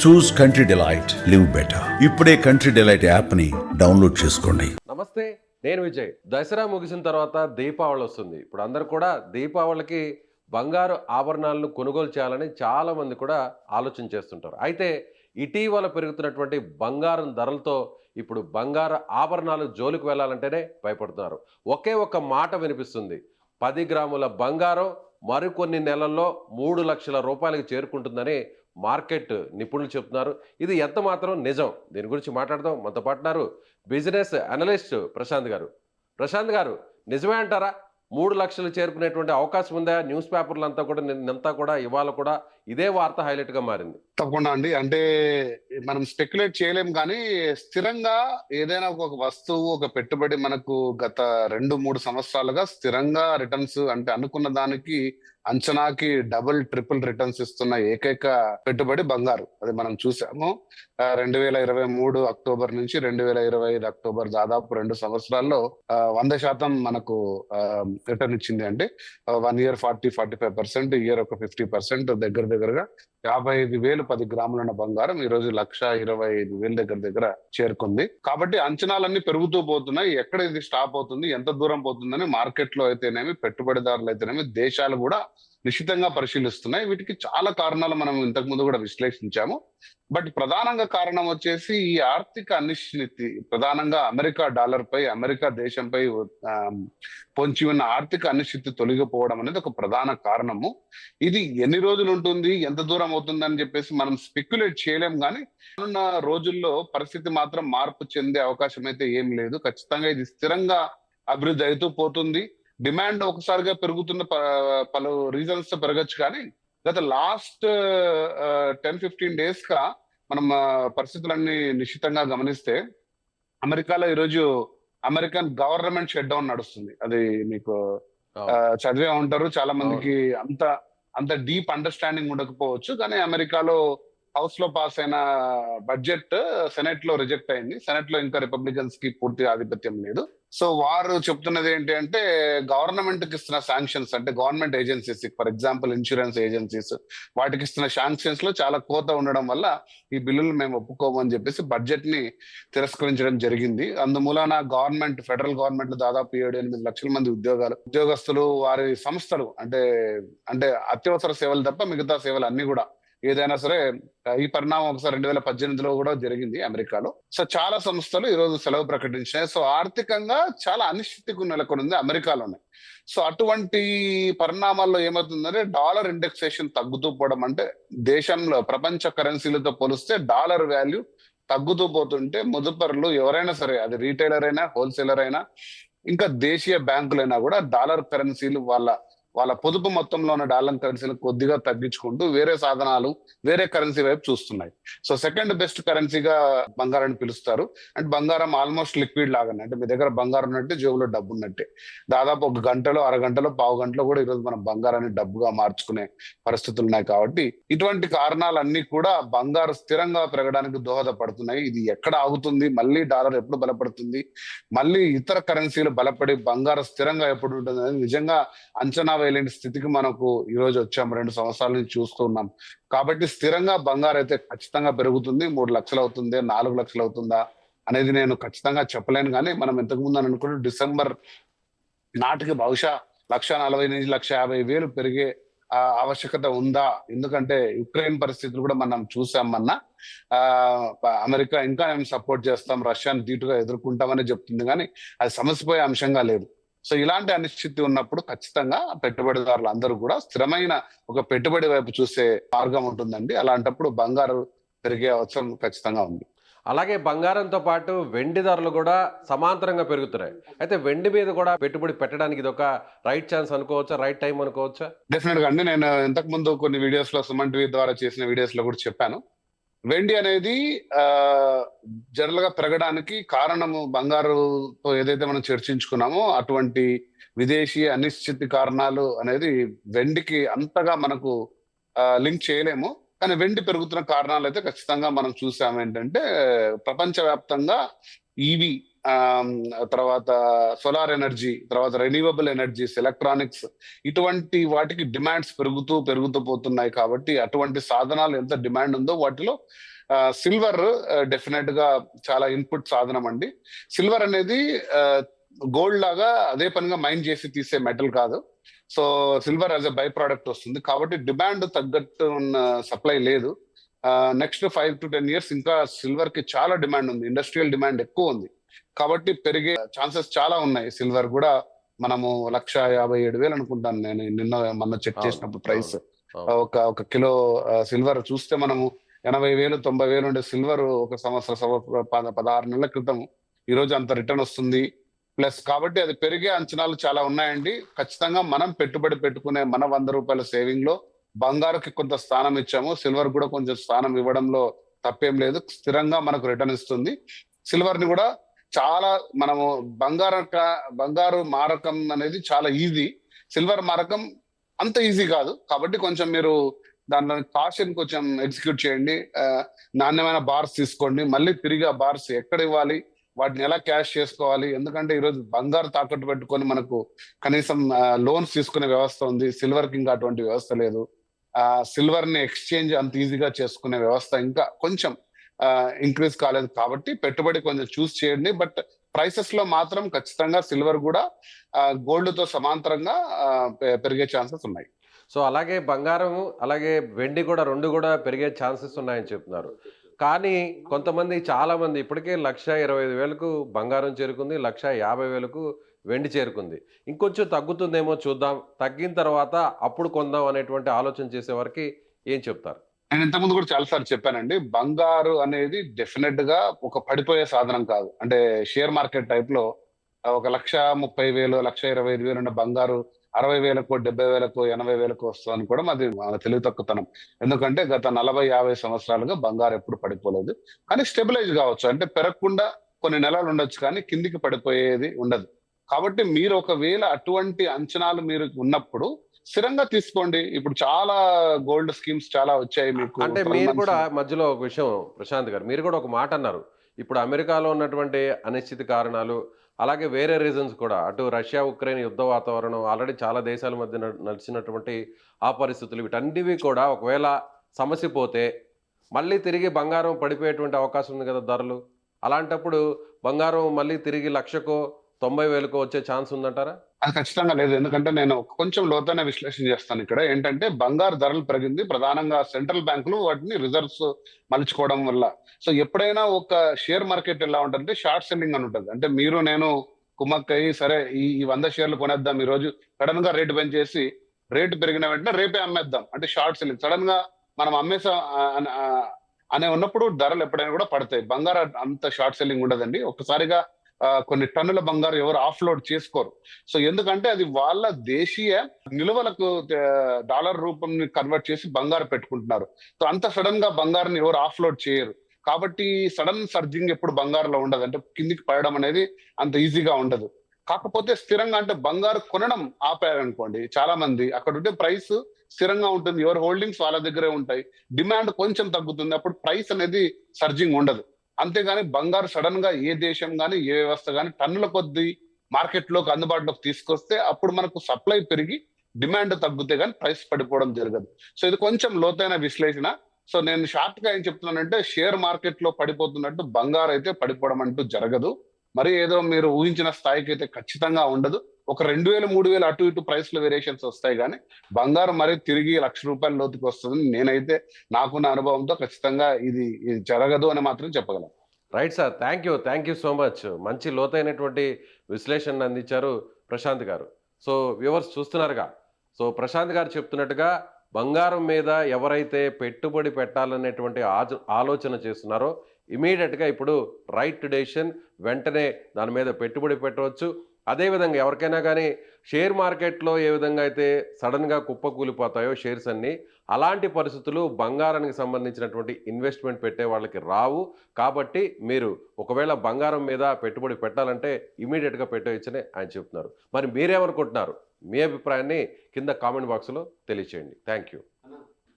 చూస్ country delight, live better. ఇప్పుడే country delight app ని download చేసుకోండి. నమస్తే, నేను విజయ్. దసరా ముగిసిన తర్వాత దీపావళి వస్తుంది. ఇప్పుడు అందరూ కూడా దీపావళికి బంగారు ఆభరణాలను కొనుగోలు చేయాలని చాలామంది కూడా ఆలోచన చేస్తుంటారు. అయితే ఇటీవల పెరుగుతున్నటువంటి బంగారం ధరలతో ఇప్పుడు బంగారు ఆభరణాలు జోలికి వెళ్ళాలంటేనే భయపడుతున్నారు. ఒకే ఒక మాట వినిపిస్తుంది: 10 గ్రాముల బంగారం మరికొన్ని నెలల్లో 3 లక్షల రూపాయలకు చేరుకుంటుందని మార్కెట్ నిపుణులు చెప్తున్నారు. ఇది ఎంత మాత్రం నిజం? దీని గురించి మాట్లాడదాం. మనతో పాటున్నారు బిజినెస్ అనలిస్ట్ ప్రశాంత్ గారు. ప్రశాంత్ గారు, నిజమే అంటారా 3 లక్షలు చేరుకునేటువంటి అవకాశం ఉందా? న్యూస్ పేపర్లంతా కూడా నిన్నంతా కూడా ఇవాళ కూడా ఇదే వార్త హైలైట్ గా మారింది. తప్పకుండా అండి. అంటే మనం స్పెక్యులేట్ చేయలేం, కానీ స్థిరంగా ఏదైనా ఒక వస్తువు, ఒక పెట్టుబడి మనకు గత 2-3 సంవత్సరాలుగా స్థిరంగా రిటర్న్స్, అంటే అనుకున్న దానికి అంచనాకి డబుల్ ట్రిపుల్ రిటర్న్స్ ఇస్తున్న ఏకైక పెట్టుబడి బంగారు. అది మనం చూసాము. 2023 అక్టోబర్ నుంచి 2025 అక్టోబర్, దాదాపు 2 సంవత్సరాల్లో 100% మనకు రిటర్న్ ఇచ్చింది. అంటే 1 ఇయర్ 40-45%, ఇయర్ ఒక 50%, దగ్గరగా 55,000 10 గ్రాముల బంగారం ఈ రోజు 1,25,000 దగ్గర చేరుకుంది. కాబట్టి అంచనాలన్నీ పెరుగుతూ పోతున్నాయి. ఎక్కడ ఇది స్టాప్ అవుతుంది, ఎంత దూరం పోతుందని మార్కెట్ లో అయితేనేమి, పెట్టుబడిదారులు అయితేనేమి, దేశాలు కూడా నిశ్చితంగా పరిశీలిస్తున్నాయి. వీటికి చాలా కారణాలు మనం ఇంతకు ముందు కూడా విశ్లేషించాము. బట్ ప్రధానంగా కారణం వచ్చేసి ఈ ఆర్థిక అనిశ్చితి, ప్రధానంగా అమెరికా డాలర్ పై, అమెరికా దేశంపై పొంచి ఉన్న ఆర్థిక అనిశ్చితి తొలగిపోవడం అనేది ఒక ప్రధాన కారణము. ఇది ఎన్ని రోజులు ఉంటుంది, ఎంత దూరం అవుతుంది అని చెప్పేసి మనం స్పెక్యులేట్ చేయలేం, కానీ ఉన్న రోజుల్లో పరిస్థితి మాత్రం మార్పు చెందే అవకాశం అయితే ఏం లేదు. ఖచ్చితంగా ఇది స్థిరంగా అభివృద్ధి అవుతూ పోతుంది. డిమాండ్ ఒకసారిగా పెరుగుతున్న పలు రీజన్స్ తో పెరగచ్చు, కానీ గత లాస్ట్ 10-15 డేస్ గా మనం పరిస్థితులన్నీ నిశ్చితంగా గమనిస్తే అమెరికాలో ఈరోజు అమెరికన్ గవర్నమెంట్ షట్ డౌన్ నడుస్తుంది. అది మీకు చదివే ఉంటారు. చాలా మందికి అంత డీప్ అండర్స్టాండింగ్ ఉండకపోవచ్చు, కానీ అమెరికాలో హౌస్ లో పాస్ అయిన బడ్జెట్ సెనెట్ లో రిజెక్ట్ అయింది. సెనెట్ లో ఇంకా రిపబ్లికన్స్ కి పూర్తి ఆధిపత్యం లేదు. సో వారు చెప్తున్నది ఏంటి అంటే, గవర్నమెంట్ కి ఇస్తున్న శాంక్షన్స్, అంటే government agencies, for example insurance agencies, వాటికి ఇస్తున్న శాంక్షన్స్ లో చాలా కోత ఉండడం వల్ల ఈ బిల్లులు మేము ఒప్పుకోమని చెప్పేసి బడ్జెట్ ని తిరస్కరించడం జరిగింది. అందుమూలన గవర్నమెంట్, ఫెడరల్ గవర్నమెంట్ దాదాపు 7-8 లక్షల మంది ఉద్యోగస్తులు, వారి సంస్థలు, అంటే అత్యవసర సేవలు తప్ప మిగతా సేవలు అన్ని కూడా, ఏదైనా సరే, ఈ పరిణామం ఒకసారి 2018లో కూడా జరిగింది అమెరికాలో. సో చాలా సంస్థలు ఈ రోజు సెలవు ప్రకటించాయి. సో ఆర్థికంగా చాలా అనిశ్చితికి నెలకొంది అమెరికాలోనే. సో అటువంటి పరిణామాల్లో ఏమవుతుందంటే, డాలర్ ఇండెక్సేషన్ తగ్గుతూ పోవడం, అంటే దేశంలో ప్రపంచ కరెన్సీలతో పోలిస్తే డాలర్ వాల్యూ తగ్గుతూ పోతుంటే మదుపరులు ఎవరైనా సరే, అది రీటైలర్ అయినా, హోల్సేలర్ అయినా, ఇంకా దేశీయ బ్యాంకులైనా కూడా డాలర్ కరెన్సీలు వాళ్ళ పొదుపు మొత్తంలో ఉన్న డాలర్ కరెన్సీలు కొద్దిగా తగ్గించుకుంటూ వేరే సాధనాలు, వేరే కరెన్సీ వైపు చూస్తున్నాయి. సో సెకండ్ బెస్ట్ కరెన్సీగా బంగారాన్ని పిలుస్తారు. అంటే బంగారం ఆల్మోస్ట్ లిక్విడ్ లాగానే, అంటే మీ దగ్గర బంగారం ఉన్నట్టే, జేబులో డబ్బు ఉన్నట్టే. దాదాపు 1 గంటలో, అరగంటలో, పావు గంటలో కూడా ఈరోజు మనం బంగారాన్ని డబ్బుగా మార్చుకునే పరిస్థితులు ఉన్నాయి. కాబట్టి ఇటువంటి కారణాలన్నీ కూడా బంగారు స్థిరంగా పెరగడానికి దోహదపడుతున్నాయి. ఇది ఎక్కడ ఆగుతుంది, మళ్ళీ డాలర్ ఎప్పుడు బలపడుతుంది, మళ్ళీ ఇతర కరెన్సీలు బలపడి బంగారు స్థిరంగా ఎప్పుడు ఉంటుంది అనేది నిజంగా అంచనా వేయలేని స్థితికి మనకు ఈ రోజు వచ్చాము. 2 సంవత్సరాల నుంచి చూస్తున్నాం. కాబట్టి స్థిరంగా బంగారు అయితే ఖచ్చితంగా పెరుగుతుంది. 3 లక్షలు అవుతుంది, 4 లక్షలు అవుతుందా అనేది నేను ఖచ్చితంగా చెప్పలేను, కానీ మనం ఇంతకు ముందు అనుకుంటే డిసెంబర్ నాటికి బహుశా 1,40,000-1,50,000 పెరిగే ఆవశ్యకత ఉందా? ఎందుకంటే యుక్రెయిన్ పరిస్థితులు కూడా మనం చూసామన్నా, అమెరికా ఇంకా మేము సపోర్ట్ చేస్తాం, రష్యాని ధీటుగా ఎదుర్కొంటామని చెప్తుంది, కానీ అది సమసిపోయే అంశంగా లేదు. సో ఇలాంటి అనిశ్చితి ఉన్నప్పుడు ఖచ్చితంగా పెట్టుబడిదారులు అందరూ కూడా స్థిరమైన ఒక పెట్టుబడి వైపు చూసే మార్గం ఉంటుందండి. అలాంటప్పుడు బంగారు పెరిగే అవసరం ఖచ్చితంగా ఉంది. అలాగే బంగారంతో పాటు వెండి ధరలు కూడా సమాంతరంగా పెరుగుతున్నాయి. అయితే వెండి మీద కూడా పెట్టుబడి పెట్టడానికి ఇది ఒక రైట్ ఛాన్స్ అనుకోవచ్చా, రైట్ టైం అనుకోవచ్చా? డెఫినెట్ గా అండి. నేను ఇంతకు ముందు కొన్ని వీడియోస్ లో, సుమన్ టీవీ ద్వారా చేసిన వీడియోస్ లో కూడా చెప్పాను, వెండి అనేది జనరల్ గా పెరగడానికి కారణము బంగారుతో ఏదైతే మనం చర్చించుకున్నామో అటువంటి విదేశీ అనిశ్చితి కారణాలు అనేది వెండికి అంతగా మనకు లింక్ చేయలేము. కానీ వెండి పెరుగుతున్న కారణాలు అయితే ఖచ్చితంగా మనం చూసాము. ఏంటంటే ప్రపంచవ్యాప్తంగా ఈవీ తర్వాత సోలార్ ఎనర్జీ, తర్వాత రెన్యూవబుల్ ఎనర్జీస్, ఎలక్ట్రానిక్స్, ఇటువంటి వాటికి డిమాండ్స్ పెరుగుతూ పోతున్నాయి. కాబట్టి అటువంటి సాధనాలు ఎంత డిమాండ్ ఉందో వాటిలో సిల్వర్ డెఫినెట్ గా చాలా ఇన్పుట్ సాధనం అండి. సిల్వర్ అనేది గోల్డ్ లాగా అదే పనిగా మైన్ చేసి తీసే మెటల్ కాదు. So silver as a by product వస్తుంది. కాబట్టి డిమాండ్ తగ్గట్టు ఉన్న సప్లై లేదు. నెక్స్ట్ 5 to 10 years ఇంకా సిల్వర్ కి చాలా డిమాండ్ ఉంది. ఇండస్ట్రియల్ డిమాండ్ ఎక్కువ ఉంది. కాబట్టి పెరిగే ఛాన్సెస్ చాలా ఉన్నాయి. సిల్వర్ కూడా మనము 1,57,000 అనుకుంటాను నేను మొన్న చెక్ చేసినప్పుడు ప్రైస్. ఒక కిలో సిల్వర్ చూస్తే మనము 80,000 90,000 ఉండే సిల్వర్ ఒక సంవత్సరం 16 నెలల క్రితం ఈ రోజు అంత రిటర్న్ వస్తుంది. ప్లస్ కాబట్టి అది పెరిగే అంచనాలు చాలా ఉన్నాయండి. ఖచ్చితంగా మనం పెట్టుబడి పెట్టుకునే మన 100 రూపాయల సేవింగ్ లో బంగారుకి కొంత స్థానం ఇచ్చాము. సిల్వర్ కూడా కొంచెం స్థానం ఇవ్వడంలో తప్పేం లేదు. స్థిరంగా మనకు రిటర్న్ ఇస్తుంది. సిల్వర్ ని కూడా చాలా మనము బంగారు మారకం అనేది చాలా ఈజీ. సిల్వర్ మారకం అంత ఈజీ కాదు. కాబట్టి కొంచెం మీరు దానిలో కాషన్ కొంచెం ఎగ్జిక్యూట్ చేయండి. నాణ్యమైన బార్స్ తీసుకోండి. మళ్ళీ తిరిగి ఆ బార్స్ ఎక్కడ ఇవ్వాలి, వాటిని ఎలా క్యాష్ చేసుకోవాలి. ఎందుకంటే ఈరోజు బంగారు తాకట్టు పెట్టుకొని మనకు కనీసం లోన్స్ తీసుకునే వ్యవస్థ ఉంది. సిల్వర్ కి ఇంకా అటువంటి వ్యవస్థ లేదు. సిల్వర్ ని ఎక్స్చేంజ్ అంత ఈజీగా చేసుకునే వ్యవస్థ ఇంకా కొంచెం ఇంక్రీజ్ కాలేదు. కాబట్టి పెట్టుబడి కొంచెం చూస్ చేయండి. బట్ ప్రైసెస్ లో మాత్రం ఖచ్చితంగా సిల్వర్ కూడా గోల్డ్ తో సమాంతరంగా పెరిగే ఛాన్సెస్ ఉన్నాయి. సో అలాగే బంగారం అలాగే వెండి కూడా 2 కూడా పెరిగే ఛాన్సెస్ ఉన్నాయని చెప్తున్నారు. కానీ కొంతమంది చాలా మంది ఇప్పటికే 1,25,000కు బంగారం చేరుకుంది, 1,50,000కు వెండి చేరుకుంది. ఇంకొంచెం తగ్గుతుందేమో చూద్దాం, తగ్గిన తర్వాత అప్పుడు కొందాం అనేటువంటి ఆలోచన చేసే వారికి ఏం చెప్తారు? నేను ఇంతకుముందు కూడా చాలాసార్లు చెప్పానండి. బంగారు అనేది డెఫినెట్ గా ఒక పడిపోయే సాధనం కాదు. అంటే షేర్ మార్కెట్ టైప్ లో 1,30,000 1,25,000 ఉన్న బంగారు 60,000కో 70,000కో 80,000కో వస్తుందని కూడా మాది మన తెలివి తక్కువతనం. ఎందుకంటే గత 40-50 సంవత్సరాలుగా బంగారు ఎప్పుడు పడిపోలేదు. కానీ స్టెబిలైజ్ కావచ్చు, అంటే పెరగకుండా కొన్ని నెలలు ఉండొచ్చు కానీ కిందికి పడిపోయేది ఉండదు. కాబట్టి మీరు ఒకవేళ అటువంటి అంచనాలు మీరు ఉన్నప్పుడు స్థిరంగా తీసుకోండి. ఇప్పుడు చాలా గోల్డ్ స్కీమ్స్ చాలా వచ్చాయి మీకు. అంటే మీరు కూడా మధ్యలో ఒక విషయం ప్రశాంత్ గారు, మీరు కూడా ఒక మాట అన్నారు. ఇప్పుడు అమెరికాలో ఉన్నటువంటి అనిశ్చిత కారణాలు, అలాగే వేరే రీజన్స్ కూడా, అటు రష్యా ఉక్రెయిన్ యుద్ధ వాతావరణం, ఆల్రెడీ చాలా దేశాల మధ్య నడిచినటువంటి ఆ పరిస్థితులు, వీటన్నిటివి కూడా ఒకవేళ సమస్య పోతే మళ్ళీ తిరిగి బంగారం పడిపోయేటువంటి అవకాశం ఉంది కదా ధరలు. అలాంటప్పుడు బంగారం మళ్ళీ తిరిగి 1,00,000కో 90,000కో వచ్చే ఛాన్స్ ఉందంటారా? అది ఖచ్చితంగా లేదు. ఎందుకంటే నేను కొంచెం లోతైన విశ్లేషణ చేస్తాను ఇక్కడ. ఏంటంటే బంగారు ధరలు పెరిగింది ప్రధానంగా సెంట్రల్ బ్యాంకులు వాటిని రిజర్వ్స్ మలుచుకోవడం వల్ల. సో ఎప్పుడైనా ఒక షేర్ మార్కెట్ ఎలా ఉంటుందంటే షార్ట్ సెల్లింగ్ అని ఉంటుంది. అంటే మీరు నేను కుమ్మక్కయ్యి సరే ఈ 100 షేర్లు కొనేద్దాం, ఈ రోజు సడన్ గా రేటు పెంచేసి రేటు పెరిగిన వెంటనే రేపే అమ్మేద్దాం అంటే షార్ట్ సెల్లింగ్. సడన్ గా మనం అమ్మేసా అనే ఉన్నప్పుడు ధరలు ఎప్పుడైనా కూడా పడతాయి. బంగారు అంత షార్ట్ సెల్లింగ్ ఉండదండి. ఒక్కసారిగా కొన్ని టన్నుల బంగారు ఎవరు ఆఫ్లోడ్ చేసుకోరు. సో ఎందుకంటే అది వాళ్ళ దేశీయ నిల్వలకు డాలర్ రూపం కన్వర్ట్ చేసి బంగారు పెట్టుకుంటున్నారు. సో అంత సడన్ గా బంగారుని ఎవరు ఆఫ్లోడ్ చేయరు. కాబట్టి సడన్ సర్జింగ్ ఎప్పుడు బంగారులో ఉండదు. అంటే కిందికి పడడం అనేది అంత ఈజీగా ఉండదు. కాకపోతే స్థిరంగా అంటే బంగారు కొనడం ఆపారనుకోండి, చాలా మంది అక్కడ ఉంటే ప్రైస్ స్థిరంగా ఉంటుంది. ఎవరు హోల్డింగ్స్ వాళ్ళ దగ్గరే ఉంటాయి. డిమాండ్ కొంచెం తగ్గుతుంది. అప్పుడు ప్రైస్ అనేది సర్జింగ్ ఉండదు. అంతేగాని బంగారు సడన్ గా ఏ దేశం గాని ఏ వ్యవస్థ గాని టన్నుల కొద్దీ మార్కెట్ లోకి అందుబాటులోకి తీసుకొస్తే అప్పుడు మనకు సప్లై పెరిగి డిమాండ్ తగ్గితే గానీ ప్రైస్ పడిపోవడం జరగదు. సో ఇది కొంచెం లోతైన విశ్లేషణ. సో నేను షార్ట్ గా ఏం చెప్తున్నానంటే షేర్ మార్కెట్ లో పడిపోతున్నట్టు బంగారు అయితే పడిపోవడం అంటూ జరగదు. మరి ఏదో మీరు ఊహించిన స్థాయికి అయితే ఖచ్చితంగా ఉండదు. ఒక 2,000 3,000 అటు ఇటు ప్రైస్ లో వేరియేషన్స్ వస్తాయి. కానీ బంగారం మరి తిరిగి 1,00,000 రూపాయల లోతుకి వస్తుంది నేనైతే నాకున్న అనుభవంతో ఖచ్చితంగా ఇది జరగదు అని మాత్రం చెప్పగలను. Right sir, thank you so much. మంచి లోతైనటువంటి విశ్లేషణ అందించారు ప్రశాంత్ గారు. సో వ్యూవర్స్ చూస్తున్నారుగా, సో ప్రశాంత్ గారు చెప్తున్నట్టుగా బంగారం మీద ఎవరైతే పెట్టుబడి పెట్టాలనేటువంటి ఆలోచన చేస్తున్నారో ఇమీడియట్గా ఇప్పుడు రైట్ డెసిషన్, వెంటనే దాని మీద పెట్టుబడి పెట్టవచ్చు. అదేవిధంగా ఎవరికైనా కానీ షేర్ మార్కెట్లో ఏ విధంగా అయితే సడన్గా కుప్పకూలిపోతాయో షేర్స్ అన్నీ, అలాంటి పరిస్థితులు బంగారానికి సంబంధించినటువంటి ఇన్వెస్ట్మెంట్ పెట్టే వాళ్ళకి రావు. కాబట్టి మీరు ఒకవేళ బంగారం మీద పెట్టుబడి పెట్టాలంటే ఇమీడియట్గా పెట్టవచ్చని ఆయన చెప్తున్నారు. మరి మీరేమనుకుంటున్నారు? మీ అభిప్రాయాన్ని కింద కామెంట్ బాక్స్లో తెలియచేయండి. Thank you.